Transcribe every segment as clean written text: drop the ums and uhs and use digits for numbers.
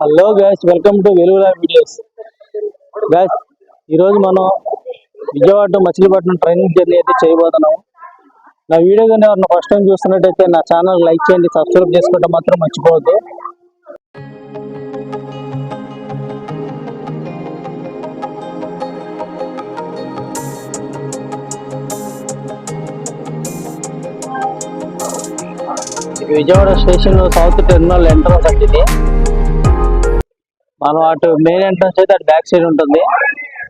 Hello guys, welcome to వెలుగుల videos. Guys, ఈరోజు మనం Vijayawada to Machilipatnam training journey అయితే చేయబోతున్నాం. నా వీడియో కానీ ఎవరైనా ఫస్ట్ టైం చూస్తున్నట్టయితే నా ఛానల్ లైక్ చేయండి, సబ్స్క్రైబ్ చేసుకోవడం మాత్రం మర్చిపోవద్దు. Vijayawada station south terminal entrance అంటే ఇది. మనం అటు మెయిన్ ఎంట్రన్స్ అయితే అటు బ్యాక్ సైడ్ ఉంటుంది.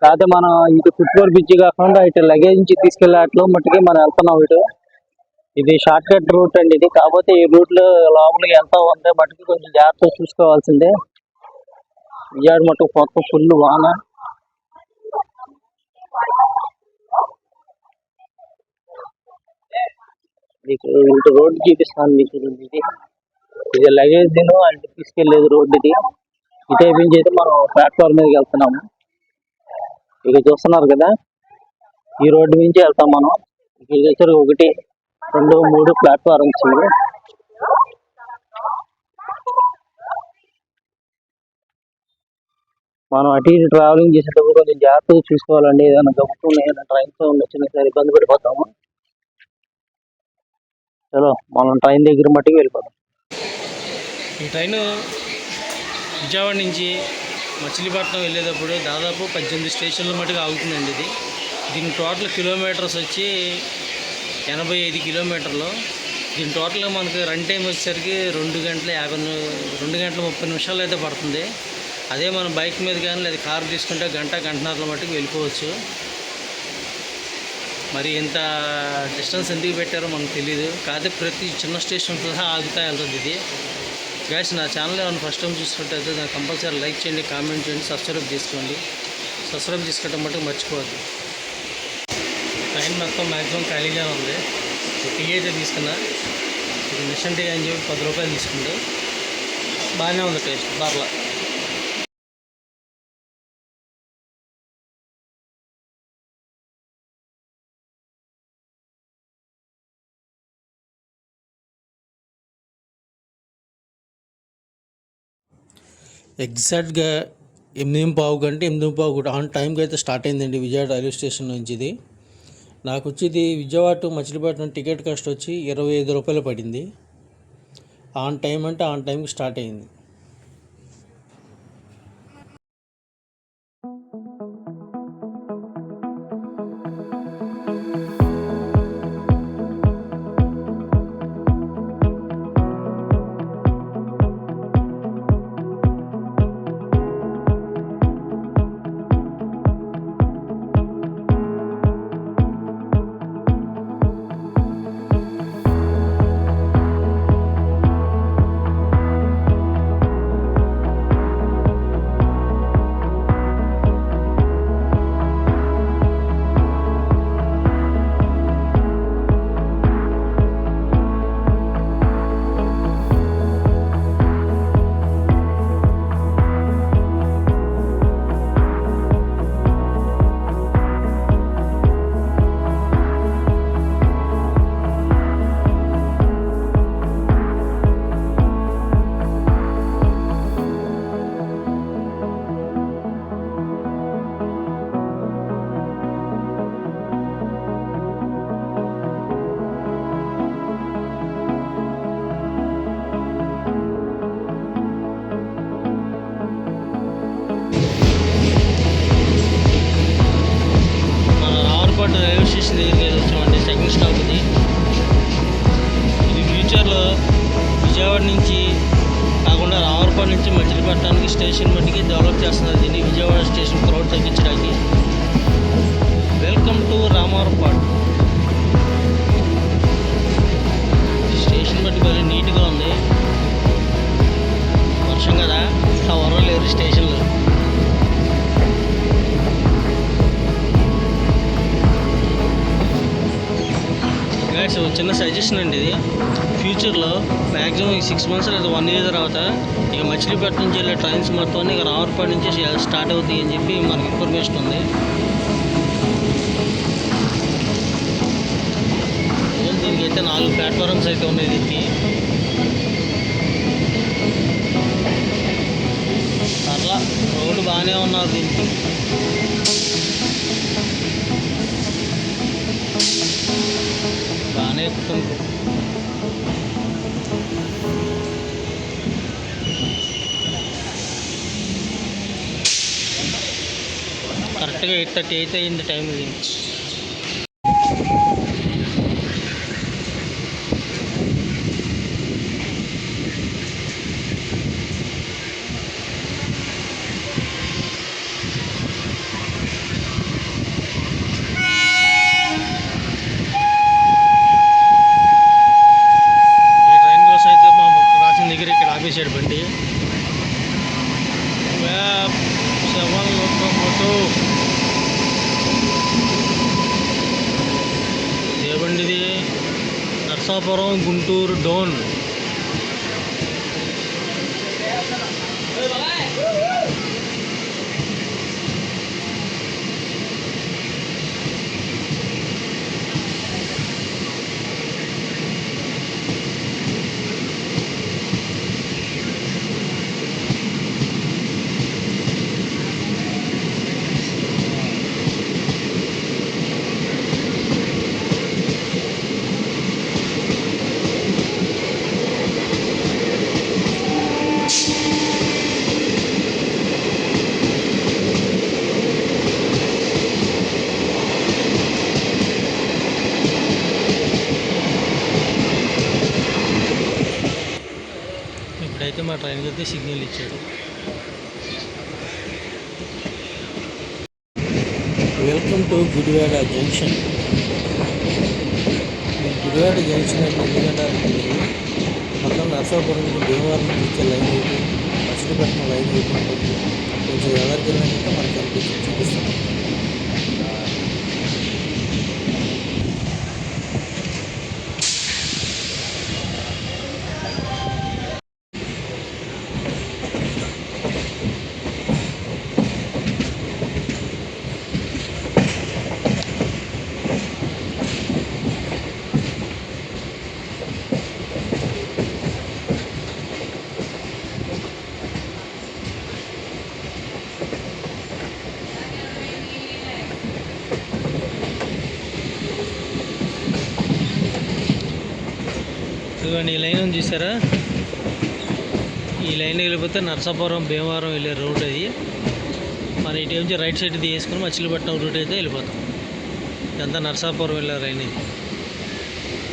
కాకపోతే మనం ఇటు ఫుట్ఓవర్ బ్రిడ్జ్ కాకుండా ఇటు లగేజ్ నుంచి తీసుకెళ్లే అట్లు మట్టుకి మనం వెళ్తున్నాం. ఇది షార్ట్ కట్ రూట్ అండి ఇది. కాకపోతే ఈ రూట్ లో లోపలికి వెళ్తా ఉంటే మట్టుకు కొంచెం జాగ్రత్తగా చూసుకోవాల్సిందే. విజయవాడ మట్టుకు మొత్తం ఫుల్ వాన. ఇటు రోడ్డు చూపిస్తాను మీకు. ఇది లగేజ్ దిను అంటే తీసుకెళ్లేదు రోడ్డు ఇది. ఇటే నుంచి అయితే మనం ప్లాట్ఫామ్ మీదకి వెళ్తున్నాము. ఇక చూస్తున్నారు కదా, ఈ రోడ్డు నుంచి వెళ్తాం మనం. ఇక్కడ వచ్చారు 1, 2, 3 ప్లాట్ఫామ్స్. మనం అటు ఇటు ట్రావెలింగ్ చేసేటప్పుడు కొంచెం జాగ్రత్తగా చూసుకోవాలండి. ఏదైనా గబుక్కుని ఏదైనా ట్రైన్తో వచ్చినా సరే ఇబ్బంది పడిపోతాము. చలో మనం ట్రైన్ దగ్గర మట్టుకు వెళ్ళిపోతాం. ఈ ట్రైన్ విజయవాడ నుంచి మచిలీపట్నం వెళ్ళేటప్పుడు దాదాపు 18 స్టేషన్ల మటుకు ఆగుతుందండి ఇది. దీని టోటల్ కిలోమీటర్స్ వచ్చి 85 కిలోమీటర్లు. దీని టోటల్గా మనకి రన్ టైం వచ్చేసరికి 2 గంటల 30 నిమిషాలు అయితే పడుతుంది. అదే మనం బైక్ మీద కానీ లేదా కారు తీసుకుంటే గంటన్నర మటుకు వెళ్ళిపోవచ్చు. మరి ఇంత డిస్టెన్స్ ఎందుకు పెట్టారో మనకు తెలియదు. కాకపోతే ప్రతి చిన్న స్టేషన్ సహా ఆగుతా వెళ్తుంది ఇది. గైస్, నా ఛానల్ ఏమైనా ఫస్ట్ టైం చూసుకుంటే నాకు కంపల్సరీ లైక్ చేయండి, కామెంట్ చేయండి, సబ్స్క్రైబ్ చేసుకోండి. సబ్స్క్రైబ్ చేసుకోవడం మటుకు మర్చిపోవద్దు. ట్రైన్ మొత్తం మ్యాక్సిమం ఖాళీగానే ఉంది. టీ అయితే తీసుకున్నా. ఇది మిషన్ టీ అని చెప్పి 10 రూపాయలు తీసుకుంటే బాగానే ఉంది టేస్ట్. బార్లా ఎగ్జాక్ట్గా 8:15 ఆన్ టైంకి అయితే స్టార్ట్ అయిందండి విజయవాడ రైల్వే స్టేషన్ నుంచి. ఇది నాకు వచ్చి ఇది Vijayawada to Machilipatnam ticket cost వచ్చి 25 రూపాయలు పడింది. ఆన్ టైం అంటే ఆన్ టైంకి స్టార్ట్ అయింది. రైల్వే స్టేషన్ దగ్గరికి వచ్చామండి. సెకండ్ స్టాప్ ఇది. ఇది ఫ్యూచర్లో విజయవాడ నుంచి కాకుండా రామవరపాడు నుంచి మచిలీపట్నానికి స్టేషన్ మట్టికి డెవలప్ చేస్తున్నారు. దీన్ని విజయవాడ స్టేషన్ క్రౌడ్ తగ్గించడానికి. Welcome to Ramavarapadu. స్టేషన్ బట్టి very నీట్గా ఉంది. వర్షం కదా, ఎవరో లేరు స్టేషన్లో. చిన్న సజెషన్ అండి ఇది. ఫ్యూచర్లో మ్యాక్సిమం 6 months లేదా 1 year తర్వాత ఇక మచిలీపట్నం నుంచి వెళ్ళే ట్రైన్స్ మొత్తం ఇక రామవరపాడు నుంచి స్టార్ట్ అవుతాయి అని చెప్పి మనకి ఇన్ఫర్మేషన్ ఉంది. దీనికి అయితే 4 ప్లాట్ఫామ్స్ అయితే ఉన్నాయి దీనికి. బాగానే ఉన్నారు దీనికి. బాగానే ఎక్కుతుండ్రు. కరెక్ట్గా 8:30 అయితే అయింది టైం దీనికి. ఈ ట్రైన్ కోసం అయితే మా క్రాసింగ్ దగ్గర ఇక్కడ ఆపేసాడు బండి. వ్యాప్ 7 లోకోమోటివ్. ఏ బండిది? నర్సాపురం గుంటూరు డోన్. ఇప్పుడైతే మా ట్రైన్కి అయితే సిగ్నల్ ఇచ్చాడు. Welcome to Gudivada junction. Gudivada junction అంటే ఎందుకంటే మొత్తం నర్సాపురం నుంచి భీమవరం నుంచి వచ్చే లైన్ అయితే మచిలీపట్నం లైన్ అయితే ఉంటుంది. కొంచెం ఎవరికి వెళ్ళినాక మనకి అనిపించి చూపిస్తాం. ఇదిగోండి ఈ లైన్ ఉంది చూసారా? ఈ లైన్ వెళ్ళిపోతే నర్సాపురం భీమవరం వెళ్ళే రూట్ అది. మన ఇటు నుంచి రైట్ సైడ్ తీసుకుని మచిలీపట్నం రూట్ అయితే వెళ్ళిపోతాం. ఇదంతా నర్సాపురం వెళ్ళే లైన్ ఇది.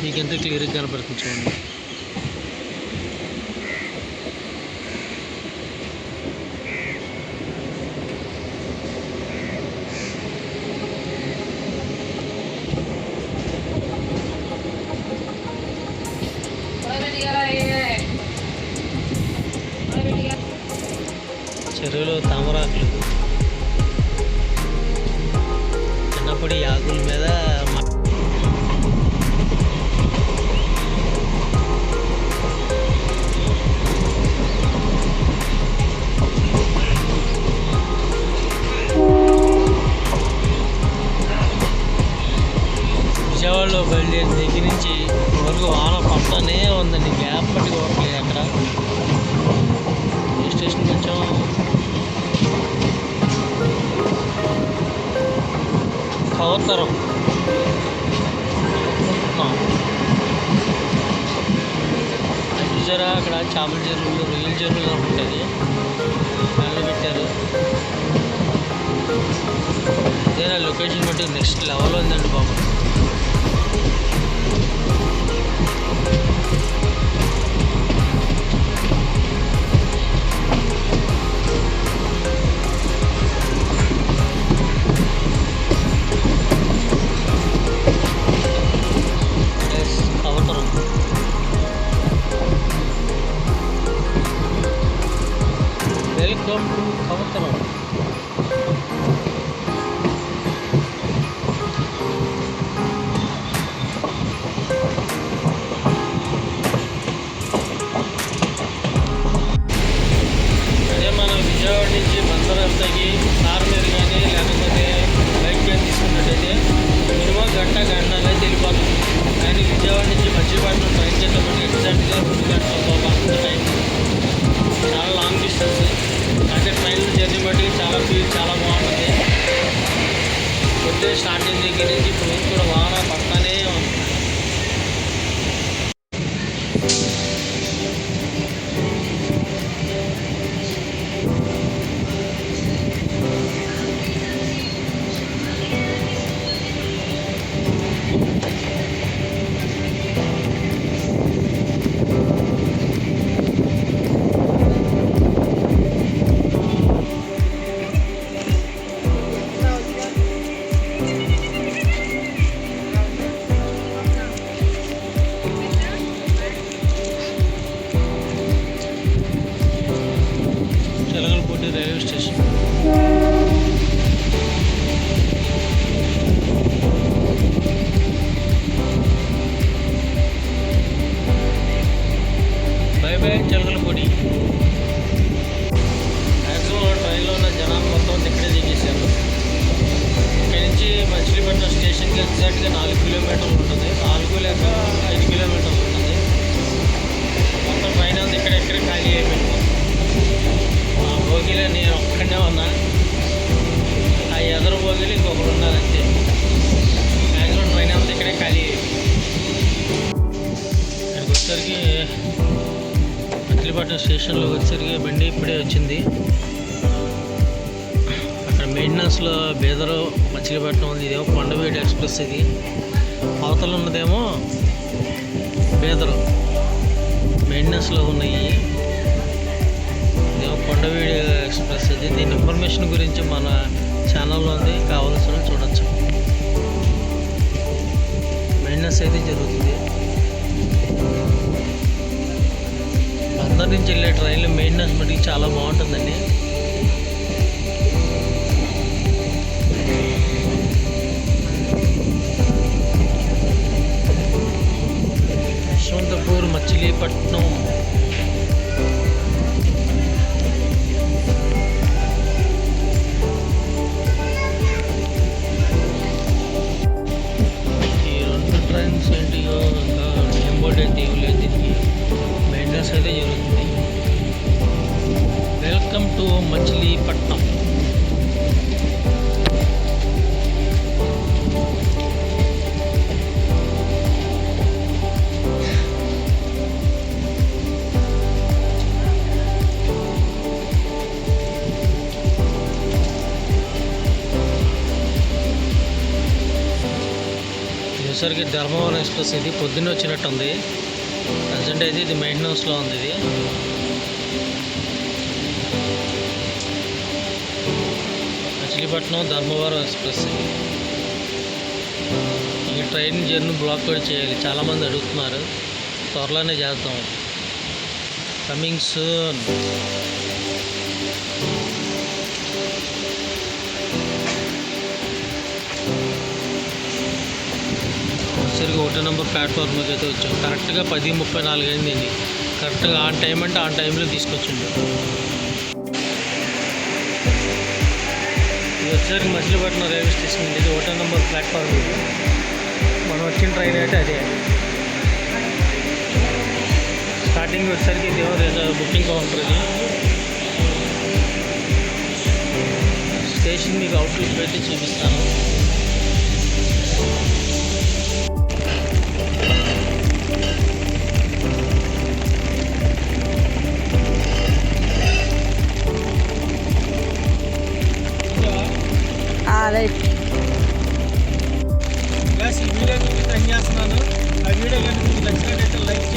మీకు ఎంత క్లియర్గా కనపడుతుంది చూడండి. చెరువులో తామరాకులు, చిన్నప్పుడు ఈ ఆకుల మీద విజయవాడలో బయలుదేరిన దగ్గర నుంచి వరకు వాన పడతానే ఉందండి. గ్యాప్ పట్టి పోవట్లేదు అక్కడ. ఏ స్టేషన్కి వచ్చాం? కవతరం. చూసారా అక్కడ చేపల చెరువులు, రొయ్యల చెరువులు ఉంటుంది. దానిలో పెట్టారు. అదే లొకేషన్ బట్టి నెక్స్ట్ లెవెల్ ఉందండి బాబు. Welcome to కవతరం. అదే మనం విజయవాడ నుంచి బందరస్తాకి కారు మీద కానీ లేకపోతే బైక్ కానీ తీసుకున్నట్టయితే మినిమం గంటన్నర అయితే వెళ్ళిపోతాం. కానీ విజయవాడ నుంచి మచిలీపట్నం ట్రైన్ చేస్తే మనకి ఎగ్జాక్ట్గా 2 గంటల అంత టైం. చాలా లాంగ్ డిస్టెన్స్. అంటే అయితే ట్రైన్ జర్నీ బట్టి చాలా ఫీల్ చాలా బాగుంటుంది. పొద్దున్న స్టార్టింగ్ దగ్గర నుంచి ఇప్పుడు కూడా వాన పడతానే ఉంది. Chilakalapudi railway station. By by Chilakalapudi. Maximum ట్రైన్లో ఉన్న జనాలు మొత్తం ఇక్కడే దిగేశారు. ఇక్కడి నుంచి మచిలీపట్నం స్టేషన్కి ఎగ్జాక్ట్గా 4 కిలోమీటర్లు ఉంటుంది. 4 లేక 5 కిలోమీటర్లు ఉంటుంది. మొత్తం ట్రైన్ అంతా ఇక్కడెక్కడ ఖాళీ అయిపోయింది. ఆ బోగిలో నేను ఒక్కడే ఉన్నా. ఆ ఎదరు బోగిలు ఇంకొకరు ఉన్నారు అంతే. మ్యాక్సిమం ట్రైన్ అంతా ఇక్కడే ఖాళీ అయిపోయింది. ఇక్కడికి వచ్చేసరికి మచిలీపట్నం స్టేషన్లోకి వచ్చేసరికి బండి ఇప్పుడే వచ్చింది. అక్కడ మెయింటెనెన్స్లో బీదరు మచిలీపట్నం ఉంది. ఇదేమో కొండవీడు ఎక్స్ప్రెస్. ఇది అవతల ఉన్నదేమో బీదరు మెయింటెనెన్స్లో ఉన్నాయి. ఇదేమో కొండవీడు ఎక్స్ప్రెస్. ఇది దీని ఇన్ఫర్మేషన్ గురించి మన ఛానల్లో ఉంది, కావాల్సిన చూడొచ్చు. మెయింటెనెన్స్ అయితే జరుగుతుంది. అందరి నుంచి వెళ్ళే ట్రైన్లో మెయింటెనెన్స్ మటుకు చాలా బాగుంటుందండి. యశ్వంతపూర్ మచిలీపట్నం. ఈ 2 ట్రైన్స్ ఏంటియో ఇంకా నేమ్ బోర్డు అయితే ఇవ్వలేదు. దీనికి మెయింటెనెన్స్ అయితే జరుగుతుంది. Welcome to Machilipatnam. వచ్చేసరికి ధర్మవరం ఎక్స్ప్రెస్. ఇది పొద్దున్నే వచ్చినట్టుంది. ప్రజెంట్ అయితే ఇది మెయింటెనెన్స్లో ఉంది. ఇది మచిలీపట్నం ధర్మవరం ఎక్స్ప్రెస్. ఈ ట్రైన్ జర్నీ బ్లాక్ కూడా చేయాలి. చాలామంది అడుగుతున్నారు. త్వరలోనే చేద్దాం. Coming soon. సరిగ్గా 1 నెంబర్ ప్లాట్ఫామ్కి అయితే వచ్చాం. కరెక్ట్గా 10:34 అయిందండి. కరెక్ట్గా ఆన్ టైం అంటే ఆన్ టైంలో తీసుకొచ్చిండు. ఇది వచ్చేసరికి మచిలీపట్నం రైల్వే స్టేషన్ ఉంది. ఇది 1 నెంబర్ ప్లాట్ఫామ్. ఇది మనం వచ్చిన ట్రైన్ అయితే అదే. స్టార్టింగ్ వచ్చేసరికి ఇదేమో బుకింగ్ కౌంటర్. ఇది స్టేషన్ మీకు అవుట్లుక్ పెట్టి చూపిస్తాను. రైట్. ఈ వీడియో మీకు చేస్తున్నాను. ఆ వీడియో కనుక మీకు నచ్చినట్లయితే లైక్